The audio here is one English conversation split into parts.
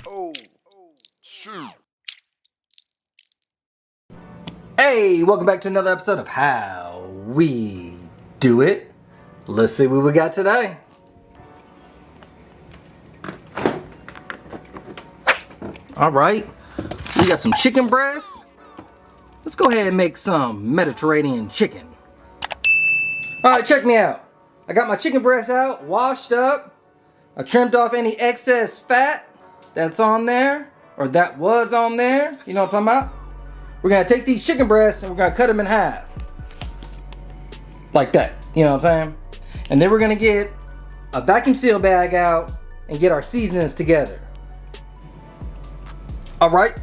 Oh, shoot. Hey, welcome back to another episode of How We Do It. Let's see what we got today. Alright, we got some chicken breast. Let's go ahead and make some Mediterranean chicken. Alright, check me out. I got my chicken breast out, washed up. I trimmed off any excess fat that's on there, or that was on there. You know what I'm talking about? We're gonna take these chicken breasts and we're gonna cut them in half. Like that, you know what I'm saying? And then we're gonna get a vacuum seal bag out and get our seasonings together. All right,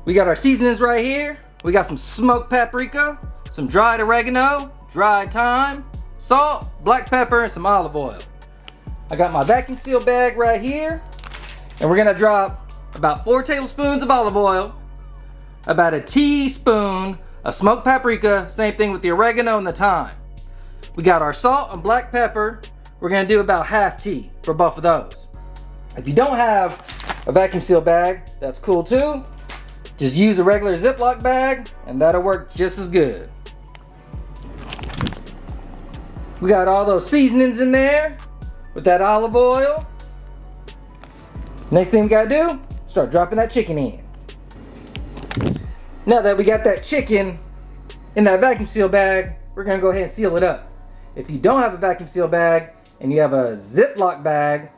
we got our seasonings right here. We got some smoked paprika, some dried oregano, dried thyme, salt, black pepper, and some olive oil. I got my vacuum seal bag right here, and we're gonna drop about 4 tablespoons of olive oil, about a teaspoon of smoked paprika, same thing with the oregano and the thyme. We got our salt and black pepper. We're gonna do about half tea for both of those. If you don't have a vacuum seal bag, that's cool too. Just use a regular Ziploc bag and that'll work just as good. We got all those seasonings in there with that olive oil. Next thing we gotta do, start dropping that chicken in. Now that we got that chicken in that vacuum seal bag, we're gonna go ahead and seal it up. If you don't have a vacuum seal bag and you have a Ziploc bag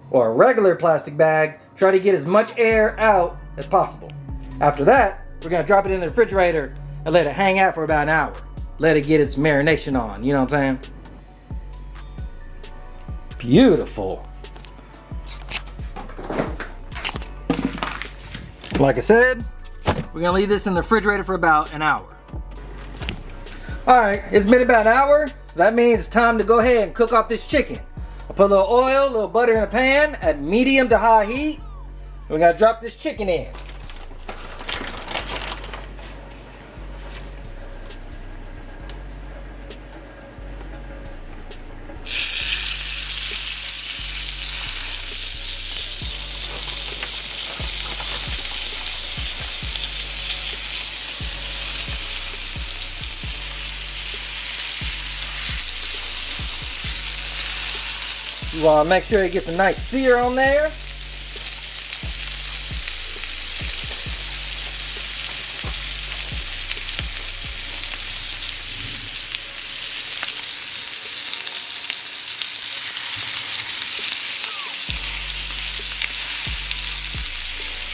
or a regular plastic bag, try to get as much air out as possible. After that, we're gonna drop it in the refrigerator and let it hang out for about an hour. Let it get its marination on, you know what I'm saying? Beautiful. Like I said, we're gonna leave this in the refrigerator for about an hour. All right, it's been about an hour, so that means it's time to go ahead and cook off this chicken. I'll put a little oil, a little butter in a pan at medium to high heat. We're gonna drop this chicken in. You want to make sure it gets a nice sear on there.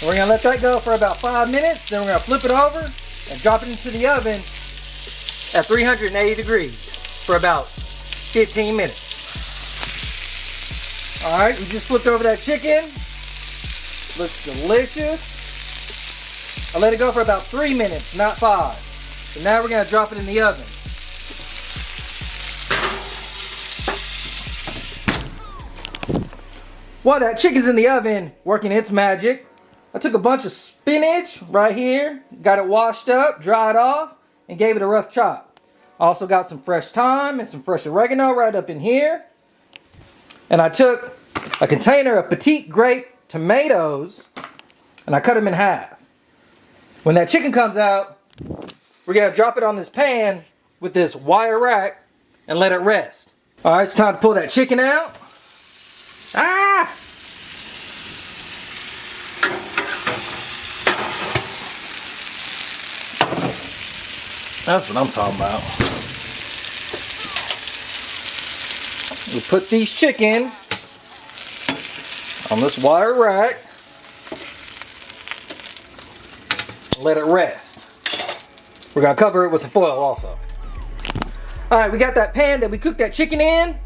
We're going to let that go for about 5 minutes. Then we're going to flip it over and drop it into the oven at 380 degrees for about 15 minutes. Alright, we just flipped over that chicken. Looks delicious. I let it go for about 3 minutes, not 5. So now we're going to drop it in the oven. While that chicken's in the oven, working its magic, I took a bunch of spinach right here, got it washed up, dried off, and gave it a rough chop. Also got some fresh thyme and some fresh oregano right up in here. And I took a container of petite grape tomatoes and I cut them in half. When that chicken comes out, we're gonna drop it on this pan with this wire rack and let it rest. All right, it's time to pull that chicken out. Ah! That's what I'm talking about. We put these chicken on this wire rack. Let it rest. We're gonna cover it with some foil also. All right, we got that pan that we cooked that chicken in.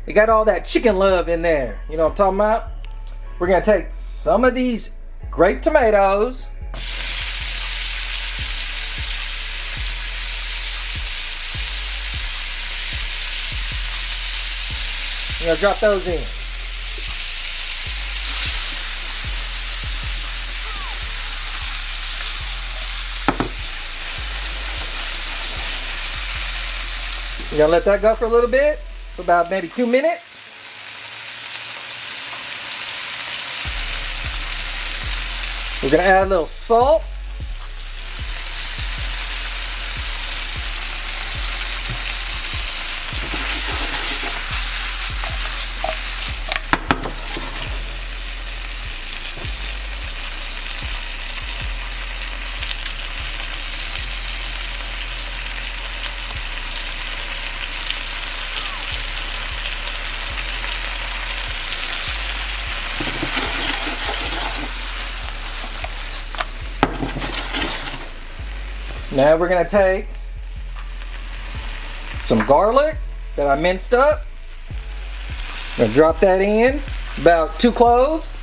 It got all that chicken love in there. You know what I'm talking about? We're gonna take some of these grape tomatoes. We're gonna drop those in. We're gonna let that go for a little bit, for about maybe 2 minutes. We're gonna add a little salt. Now we're gonna take some garlic that I minced up. I'm gonna drop that in, about 2 cloves.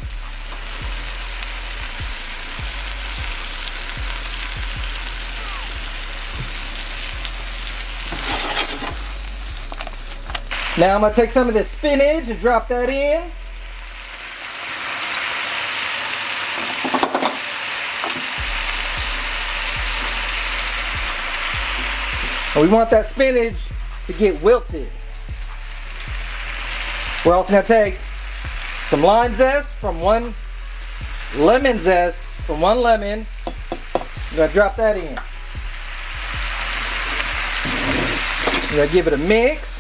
Now I'm gonna take some of this spinach and drop that in. And we want that spinach to get wilted. We're also gonna take some lime zest from one lemon zest from one lemon. I'm gonna drop that in. I'm gonna give it a mix.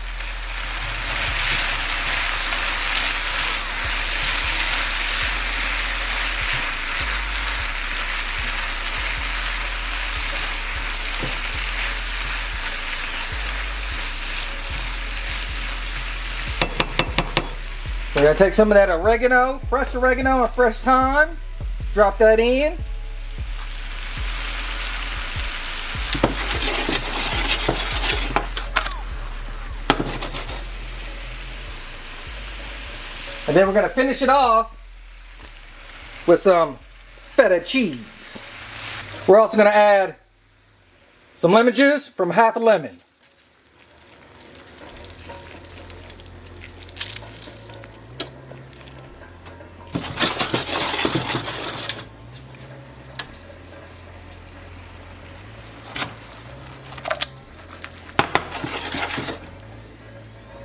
We're gonna take some of that oregano, fresh oregano and fresh thyme. Drop that in. And then we're gonna finish it off with some feta cheese. We're also gonna add some lemon juice from half a lemon.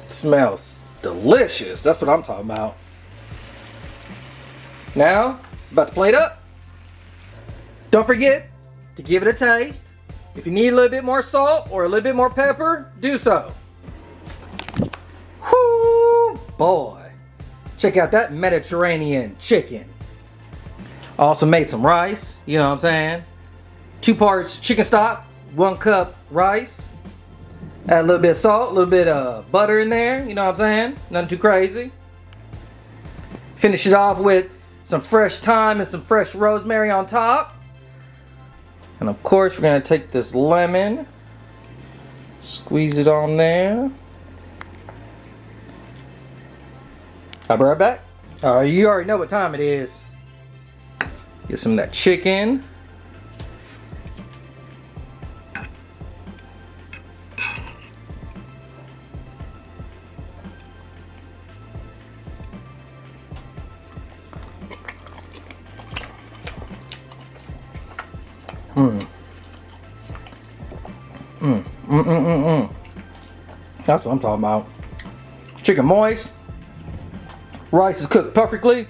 Smells delicious. That's what I'm talking about. Now, about to plate up. Don't forget to give it a taste. If you need a little bit more salt or a little bit more pepper, do so. Whoo, boy. Check out that Mediterranean chicken. I also made some rice, you know what I'm saying? 2 parts chicken stock, 1 cup rice. Add a little bit of salt, a little bit of butter in there, you know what I'm saying? Nothing too crazy. Finish it off with some fresh thyme and some fresh rosemary on top. And of course, we're gonna take this lemon, squeeze it on there. I'll be right back. You already know what time it is. Get some of that chicken. That's what I'm talking about. Chicken moist. Rice is cooked perfectly.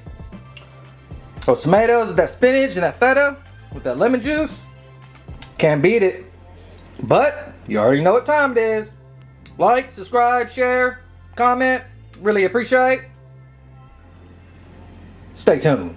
Those tomatoes, that spinach, and that feta with that lemon juice. Can't beat it. But you already know what time it is. Like, subscribe, share, comment. Really appreciate. Stay tuned.